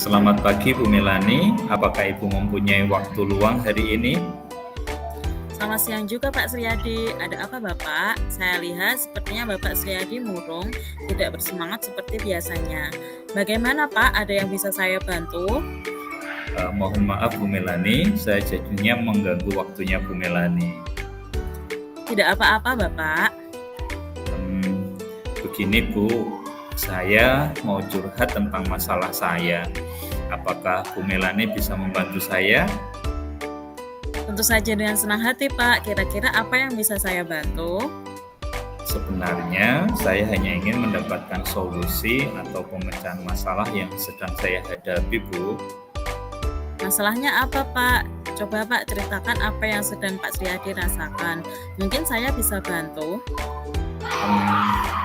Selamat pagi Bu Melani, apakah Ibu mempunyai waktu luang hari ini? Selamat siang juga Pak Sriyadi. Ada apa Bapak? Saya lihat sepertinya Bapak Sriyadi murung, tidak bersemangat seperti biasanya. Bagaimana Pak? Ada yang bisa saya bantu? Mohon maaf Bu Melani, saya jadinya mengganggu waktunya Bu Melani. Tidak apa-apa Bapak. Begini Bu, saya mau curhat tentang masalah saya. Apakah Bu Melani bisa membantu saya? Tentu saja dengan senang hati Pak. Kira-kira apa yang bisa saya bantu? Sebenarnya saya hanya ingin mendapatkan solusi atau pemecahan masalah yang sedang saya hadapi Bu. Masalahnya apa Pak? Coba Pak ceritakan apa yang sedang Pak Sriyadi rasakan. Mungkin saya bisa bantu.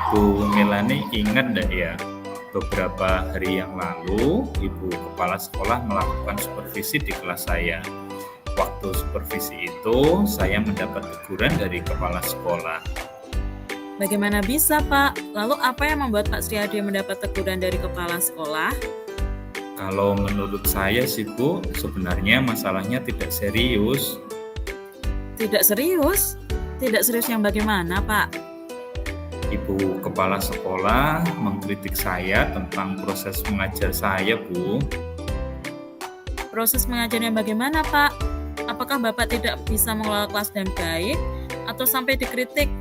Bu Melani ingat enggak ya, beberapa hari yang lalu Ibu Kepala Sekolah melakukan supervisi di kelas saya. Waktu supervisi itu saya mendapat teguran dari Kepala Sekolah. Bagaimana bisa Pak? Lalu apa yang membuat Pak Sriyadi mendapat teguran dari Kepala Sekolah? Kalau menurut saya sih Bu, sebenarnya masalahnya tidak serius. Tidak serius? Tidak serius yang bagaimana Pak? Ibu Kepala Sekolah mengkritik saya tentang proses mengajar saya Bu. Proses mengajarnya bagaimana Pak? Apakah Bapak tidak bisa mengelola kelas dengan baik? Atau sampai dikritik?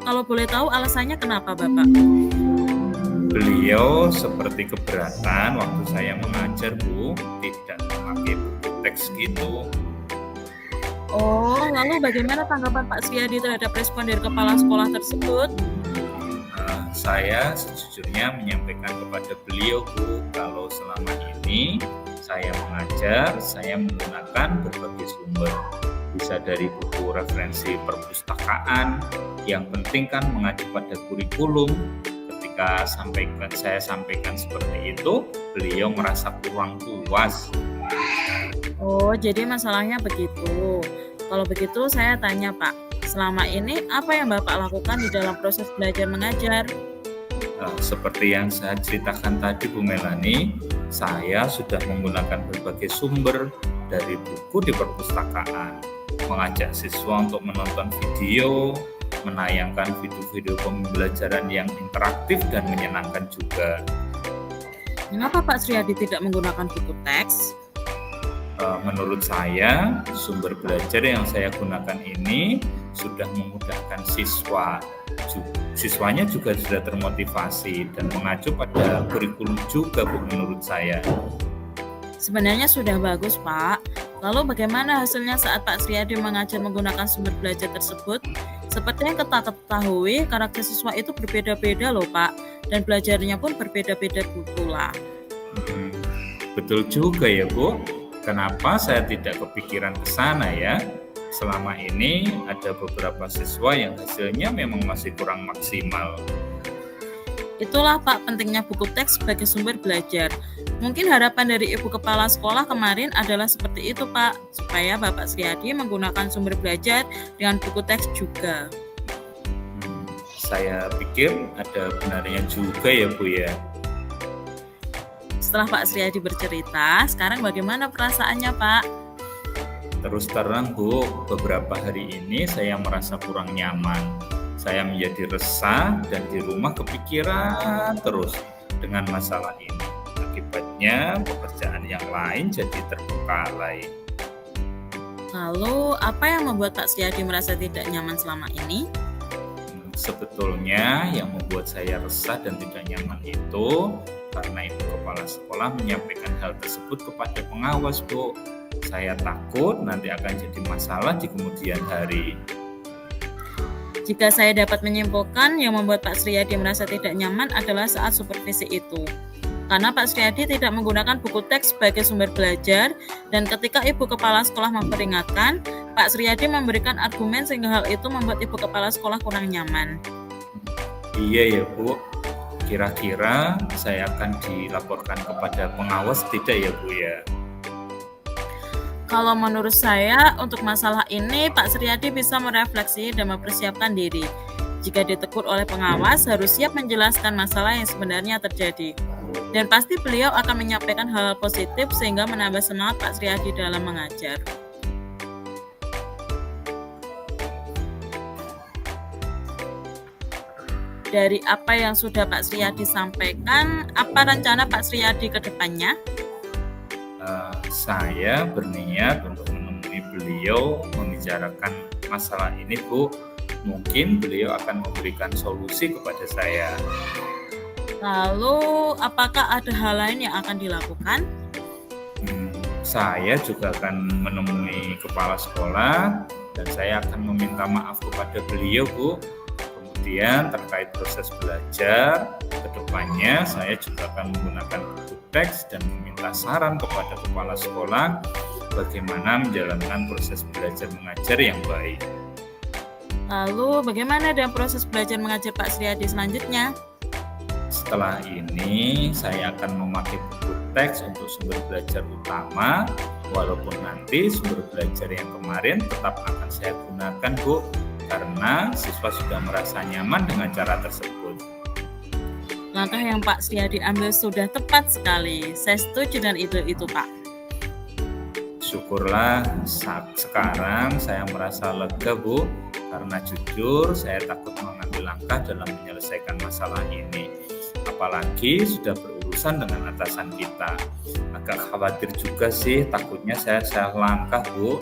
Kalau boleh tahu alasannya kenapa Bapak? Beliau seperti keberatan waktu saya mengajar Bu, tidak memakai buku teks gitu. Oh, lalu bagaimana tanggapan Pak Sriyadi terhadap respon dari Kepala Sekolah tersebut? Saya sejujurnya menyampaikan kepada beliau Bu, kalau selama ini saya mengajar, saya menggunakan berbagai sumber. Bisa dari buku referensi perpustakaan, yang penting kan mengacu pada kurikulum. Ketika saya sampaikan seperti itu, beliau merasa kurang puas. Oh, jadi masalahnya begitu. Kalau begitu saya tanya Pak, selama ini apa yang Bapak lakukan di dalam proses belajar mengajar? Seperti yang saya ceritakan tadi Bu Melani, saya sudah menggunakan berbagai sumber dari buku di perpustakaan, mengajak siswa untuk menonton video, menayangkan video-video pembelajaran yang interaktif dan menyenangkan juga. Mengapa Pak Sriyadi tidak menggunakan buku teks? Menurut saya, sumber belajar yang saya gunakan ini sudah memudahkan siswa. Siswanya juga sudah termotivasi dan mengacu pada kurikulum juga Bu menurut saya. Sebenarnya sudah bagus Pak. Lalu bagaimana hasilnya saat Pak Sriyadi mengajar menggunakan sumber belajar tersebut? Seperti yang kita ketahui, karakter siswa itu berbeda-beda loh Pak. Dan belajarnya pun berbeda-beda pula. Betul juga ya Bu. Kenapa saya tidak kepikiran ke sana ya? Selama ini ada beberapa siswa yang hasilnya memang masih kurang maksimal. Itulah Pak pentingnya buku teks sebagai sumber belajar. Mungkin harapan dari Ibu Kepala Sekolah kemarin adalah seperti itu Pak, supaya Bapak Sriyadi menggunakan sumber belajar dengan buku teks juga. Saya pikir ada benarnya juga ya Bu ya. Setelah Pak Sriyadi bercerita, sekarang bagaimana perasaannya Pak? Terus terang Bu, beberapa hari ini saya merasa kurang nyaman. Saya menjadi resah dan di rumah kepikiran terus dengan masalah ini. Akibatnya pekerjaan yang lain jadi terbengkalai. Lalu apa yang membuat Pak Sriyadi merasa tidak nyaman selama ini? Sebetulnya yang membuat saya resah dan tidak nyaman itu karena Ibu Kepala Sekolah menyampaikan hal tersebut kepada pengawas Bu. Saya takut nanti akan jadi masalah di kemudian hari. Jika saya dapat menyimpulkan, yang membuat Pak Sriyadi merasa tidak nyaman adalah saat supervisi itu. Karena Pak Sriyadi tidak menggunakan buku teks sebagai sumber belajar, dan ketika Ibu Kepala Sekolah memperingatkan, Pak Sriyadi memberikan argumen sehingga hal itu membuat Ibu Kepala Sekolah kurang nyaman. Iya ya Bu, kira-kira saya akan dilaporkan kepada pengawas tidak ya Bu ya? Kalau menurut saya, untuk masalah ini Pak Sriyadi bisa merefleksi dan mempersiapkan diri. Jika ditegur oleh pengawas, harus siap menjelaskan masalah yang sebenarnya terjadi. Dan pasti beliau akan menyampaikan hal positif sehingga menambah semangat Pak Sriyadi dalam mengajar. Dari apa yang sudah Pak Sriyadi sampaikan, apa rencana Pak Sriyadi ke depannya? Saya berniat untuk menemui beliau membicarakan masalah ini, Bu. Mungkin beliau akan memberikan solusi kepada saya. Lalu, apakah ada hal lain yang akan dilakukan? Saya juga akan menemui kepala sekolah dan saya akan meminta maaf kepada beliau, Bu. Kemudian terkait proses belajar, kedepannya saya juga akan menggunakan buku teks dan meminta saran kepada kepala sekolah bagaimana menjalankan proses belajar mengajar yang baik. Lalu bagaimana dengan proses belajar mengajar Pak Sriyadi selanjutnya? Setelah ini saya akan memakai buku teks untuk sumber belajar utama, walaupun nanti sumber belajar yang kemarin tetap akan saya gunakan, Bu, karena siswa sudah merasa nyaman dengan cara tersebut. Langkah yang Pak Sriyadi ambil sudah tepat sekali. Saya setuju dengan itu Pak. Syukurlah sekarang saya merasa lega, Bu, karena jujur saya takut mengambil langkah dalam menyelesaikan masalah ini. Apalagi sudah berurusan dengan atasan kita. Agak khawatir juga sih, takutnya saya salah langkah, Bu.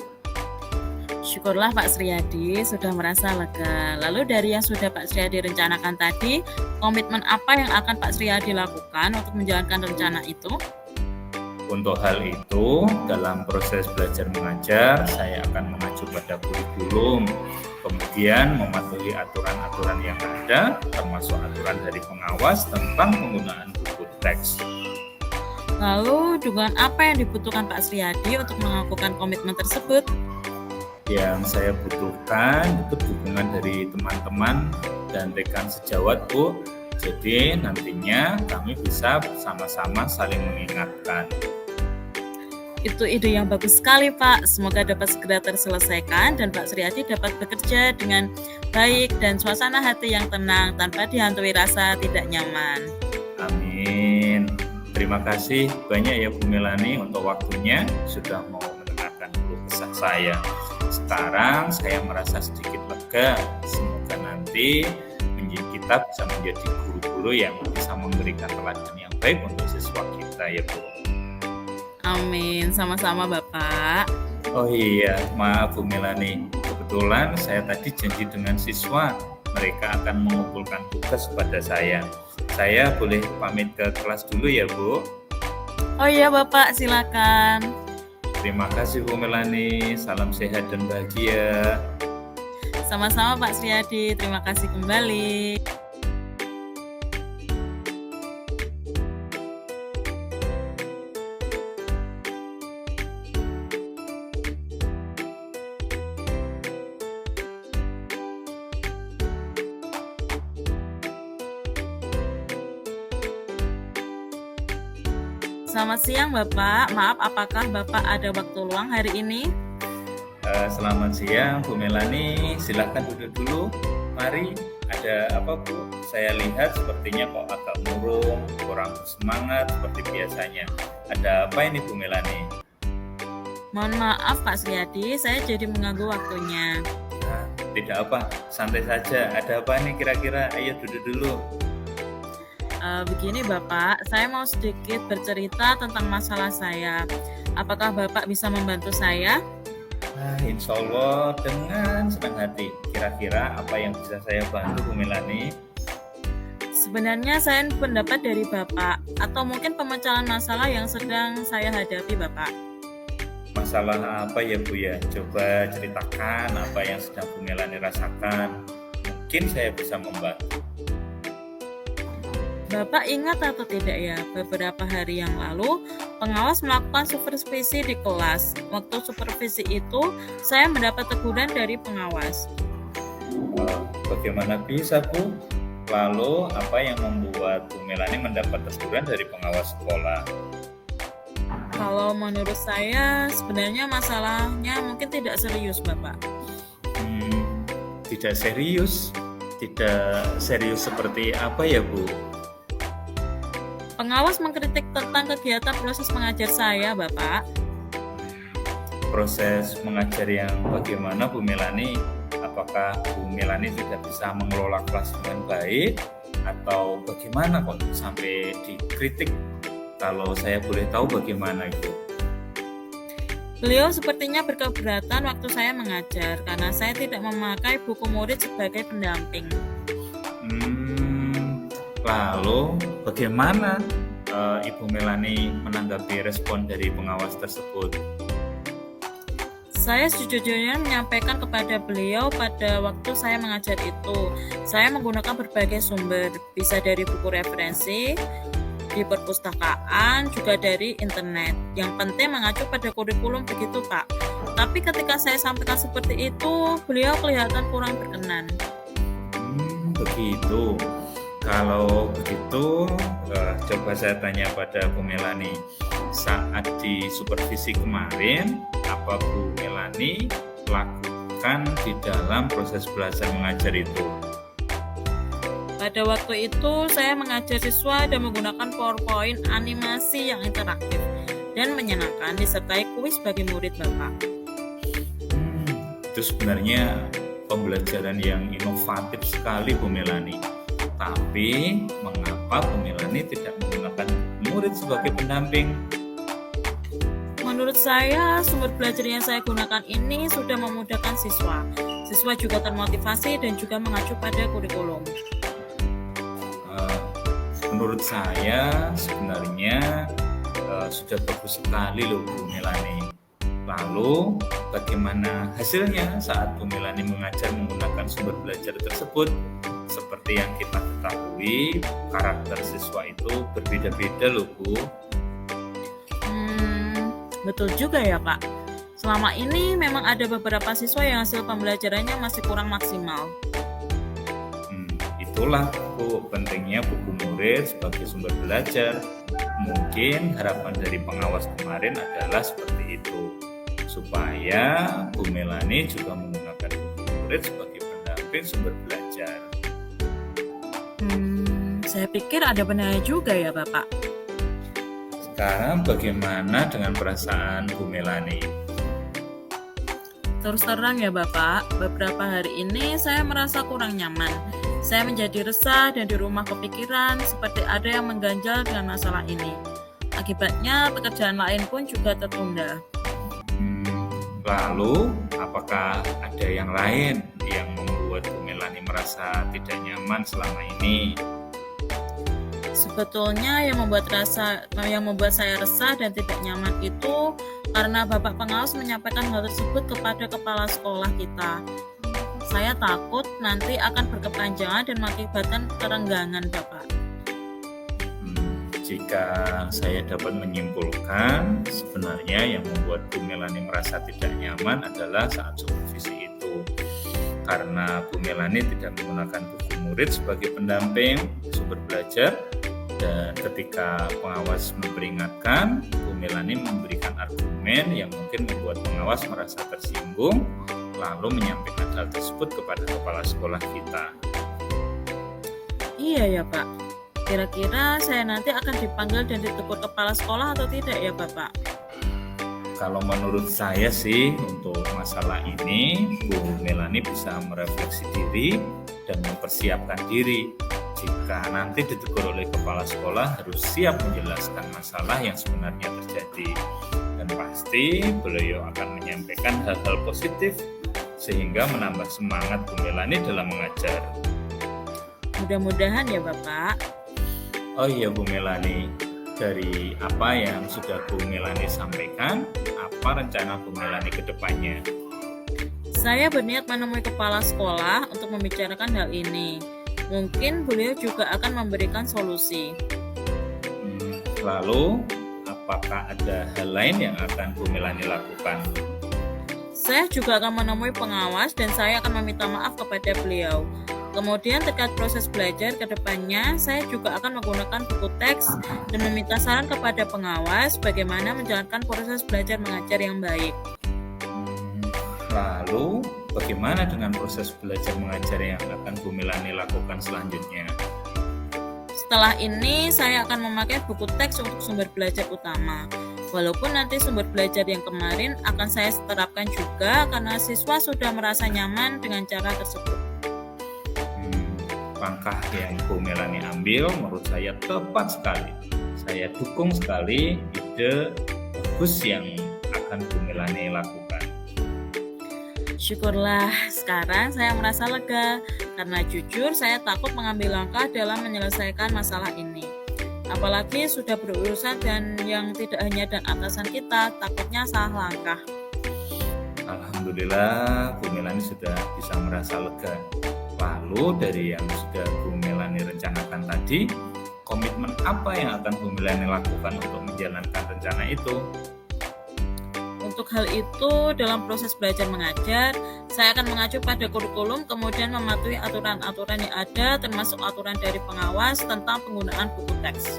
Syukurlah Pak Sriyadi sudah merasa lega. Lalu dari yang sudah Pak Sriyadi rencanakan tadi, komitmen apa yang akan Pak Sriyadi lakukan untuk menjalankan rencana itu? Untuk hal itu, dalam proses belajar mengajar, saya akan mengacu pada kurikulum, kemudian mematuhi aturan-aturan yang ada, termasuk aturan dari pengawas tentang penggunaan buku teks. Lalu, dukungan apa yang dibutuhkan Pak Sriyadi untuk melakukan komitmen tersebut? Yang saya butuhkan itu dukungan dari teman-teman dan rekan sejawat, Bu. Jadi nantinya kami bisa sama-sama saling mengingatkan. Itu ide yang bagus sekali Pak. Semoga dapat segera terselesaikan dan Pak Sriyadi dapat bekerja dengan baik dan suasana hati yang tenang tanpa dihantui rasa tidak nyaman. Amin. Terima kasih banyak ya Bu Melani untuk waktunya sudah mau mendengarkan keluh kesah saya. Sekarang saya merasa sedikit lega. Semoga nanti kita bisa menjadi guru-guru yang bisa memberikan teladan yang baik untuk siswa kita ya Bu. Amin, sama-sama Bapak. Oh iya, maaf Bu Melani. Kebetulan saya tadi janji dengan siswa, mereka akan mengumpulkan tugas pada saya. Saya boleh pamit ke kelas dulu ya Bu? Oh iya Bapak, silakan. Terima kasih Bu Melani, salam sehat dan bahagia. Sama-sama Pak Sriyadi, terima kasih kembali. Selamat siang Bapak, maaf apakah Bapak ada waktu luang hari ini? Selamat siang Bu Melani, silahkan duduk dulu. Mari, ada apa Bu? Saya lihat sepertinya kok agak murung, kurang semangat seperti biasanya. Ada apa ini Bu Melani? Mohon maaf Pak Sriyadi, saya jadi mengganggu waktunya. Tidak apa, santai saja. Ada apa nih kira-kira? Ayo duduk dulu. Begini Bapak, saya mau sedikit bercerita tentang masalah saya. Apakah Bapak bisa membantu saya? Insya Allah dengan senang hati. Kira-kira apa yang bisa saya bantu Bu Melani? Sebenarnya saya pendapat dari Bapak, atau mungkin pemecahan masalah yang sedang saya hadapi Bapak. Masalah apa ya Bu ya? Coba ceritakan apa yang sedang Bu Melani rasakan. Mungkin saya bisa membantu. Bapak ingat atau tidak ya, beberapa hari yang lalu pengawas melakukan supervisi di kelas. Waktu supervisi itu, saya mendapat teguran dari pengawas. Bagaimana bisa Bu? Lalu apa yang membuat Bu Melani mendapat teguran dari pengawas sekolah? Kalau menurut saya, sebenarnya masalahnya mungkin tidak serius Bapak. Tidak serius? Tidak serius seperti apa ya Bu? Pengawas mengkritik tentang kegiatan proses mengajar saya, Bapak. Proses mengajar yang bagaimana, Bu Melani? Apakah Bu Melani tidak bisa mengelola kelas dengan baik atau bagaimana kok sampai dikritik? Kalau saya boleh tahu bagaimana itu? Beliau sepertinya berkeberatan waktu saya mengajar karena saya tidak memakai buku murid sebagai pendamping. Lalu bagaimana Ibu Melani menanggapi respon dari pengawas tersebut? Saya sejujurnya menyampaikan kepada beliau pada waktu saya mengajar itu. Saya menggunakan berbagai sumber, bisa dari buku referensi, di perpustakaan, juga dari internet. Yang penting mengacu pada kurikulum begitu, Pak. Tapi ketika saya sampaikan seperti itu, beliau kelihatan kurang berkenan. Begitu. Kalau begitu, coba saya tanya pada Bu Melani. Saat di supervisi kemarin, apa Bu Melani lakukan di dalam proses belajar mengajar itu? Pada waktu itu, saya mengajar siswa dan menggunakan PowerPoint animasi yang interaktif dan menyenangkan disertai kuis bagi murid, Bapak. Itu sebenarnya pembelajaran yang inovatif sekali, Bu Melani. Tapi, mengapa Bu Melani tidak menggunakan murid sebagai pendamping? Menurut saya, sumber belajar yang saya gunakan ini sudah memudahkan siswa. Siswa juga termotivasi dan juga mengacu pada kurikulum. Menurut saya sebenarnya sudah bagus sekali loh Bu Melani. Lalu bagaimana hasilnya saat Bu Melani mengajar menggunakan sumber belajar tersebut? Seperti yang kita ketahui, karakter siswa itu berbeda-beda loh Bu. Betul juga ya Pak. Selama ini memang ada beberapa siswa yang hasil pembelajarannya masih kurang maksimal. Itulah Bu, pentingnya buku murid sebagai sumber belajar. Mungkin harapan dari pengawas kemarin adalah seperti itu, supaya Bu Melani juga menggunakan buku murid sebagai pendamping sumber belajar. Saya pikir ada benarnya juga ya Bapak. Sekarang bagaimana dengan perasaan Bu Melani? Terus terang ya Bapak, beberapa hari ini saya merasa kurang nyaman. Saya menjadi resah dan di rumah kepikiran seperti ada yang mengganjal dengan masalah ini. Akibatnya pekerjaan lain pun juga tertunda. Lalu, apakah ada yang lain yang membuat Bu Melani merasa tidak nyaman selama ini? Sebetulnya yang membuat saya resah dan tidak nyaman itu karena Bapak Pengawas menyampaikan hal tersebut kepada kepala sekolah kita. Saya takut nanti akan berkepanjangan dan mengakibatkan kerenggangan Bapak. Jika saya dapat menyimpulkan, sebenarnya yang membuat Bu Melani merasa tidak nyaman adalah saat supervisi itu. Karena Bu Melani tidak menggunakan buku murid sebagai pendamping sumber belajar, dan ketika pengawas memperingatkan, Bu Melani memberikan argumen yang mungkin membuat pengawas merasa tersinggung, lalu menyampaikan hal tersebut kepada kepala sekolah kita. Iya ya Pak, kira-kira saya nanti akan dipanggil dan ditegur kepala sekolah atau tidak ya Bapak? Kalau menurut saya sih, untuk masalah ini, Bu Melani bisa merefleksi diri dan mempersiapkan diri. Jika nanti ditegur oleh kepala sekolah, harus siap menjelaskan masalah yang sebenarnya terjadi. Dan pasti beliau akan menyampaikan hal-hal positif sehingga menambah semangat Bu Melani dalam mengajar. Mudah-mudahan ya Bapak. Oh iya Bu Melani, dari apa yang sudah Bu Melani sampaikan, apa rencana Bu Melani ke depannya? Saya berniat menemui kepala sekolah untuk membicarakan hal ini. Mungkin beliau juga akan memberikan solusi. Lalu, apakah ada hal lain yang akan Bu Melani lakukan? Saya juga akan menemui pengawas dan saya akan meminta maaf kepada beliau. Kemudian terkait proses belajar ke depannya, saya juga akan menggunakan buku teks dan meminta saran kepada pengawas bagaimana menjalankan proses belajar mengajar yang baik. Lalu, bagaimana dengan proses belajar mengajar yang akan Bu Melani lakukan selanjutnya? Setelah ini saya akan memakai buku teks untuk sumber belajar utama. Walaupun nanti sumber belajar yang kemarin akan saya terapkan juga karena siswa sudah merasa nyaman dengan cara tersebut. Langkah yang Bu Melani ambil menurut saya tepat sekali. Saya dukung sekali ide bagus yang akan Bu Melani lakukan. Syukurlah, sekarang saya merasa lega karena jujur saya takut mengambil langkah dalam menyelesaikan masalah ini. Apalagi sudah berurusan dan yang tidak hanya dan atasan kita, takutnya salah langkah. Alhamdulillah Bu Melani sudah bisa merasa lega. Lalu dari yang sudah Bu Melani rencanakan tadi, komitmen apa yang akan Bu Melani lakukan untuk menjalankan rencana itu? Untuk hal itu, dalam proses belajar mengajar, saya akan mengacu pada kurikulum, kemudian mematuhi aturan-aturan yang ada, termasuk aturan dari pengawas tentang penggunaan buku teks.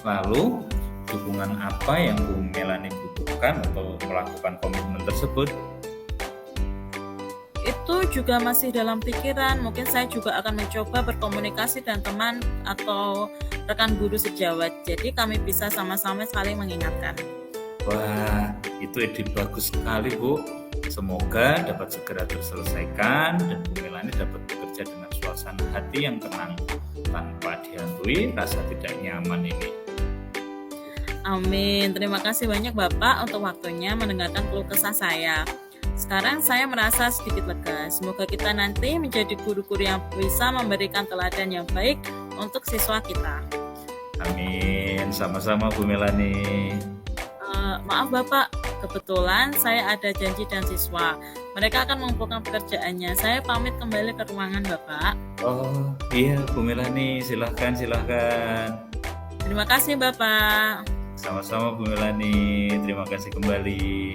Lalu, dukungan apa yang Bu Melani butuhkan untuk melakukan komitmen tersebut? Itu juga masih dalam pikiran. Mungkin saya juga akan mencoba berkomunikasi dengan teman atau rekan guru sejawat. Jadi kami bisa sama-sama saling mengingatkan. Wah, itu ide bagus sekali Bu. Semoga dapat segera terselesaikan dan Bu Melani dapat bekerja dengan suasana hati yang tenang tanpa dihantui rasa tidak nyaman ini. Amin. Terima kasih banyak Bapak untuk waktunya mendengarkan keluh kesah saya. Sekarang saya merasa sedikit lega. Semoga kita nanti menjadi guru-guru yang bisa memberikan teladan yang baik untuk siswa kita. Amin. Sama-sama Bu Melani. Maaf Bapak, kebetulan saya ada janji dan siswa. Mereka akan mengumpulkan pekerjaannya. Saya pamit kembali ke ruangan Bapak. Oh iya Bu Melani, silahkan. Terima kasih Bapak. Sama-sama Bu Melani, terima kasih kembali.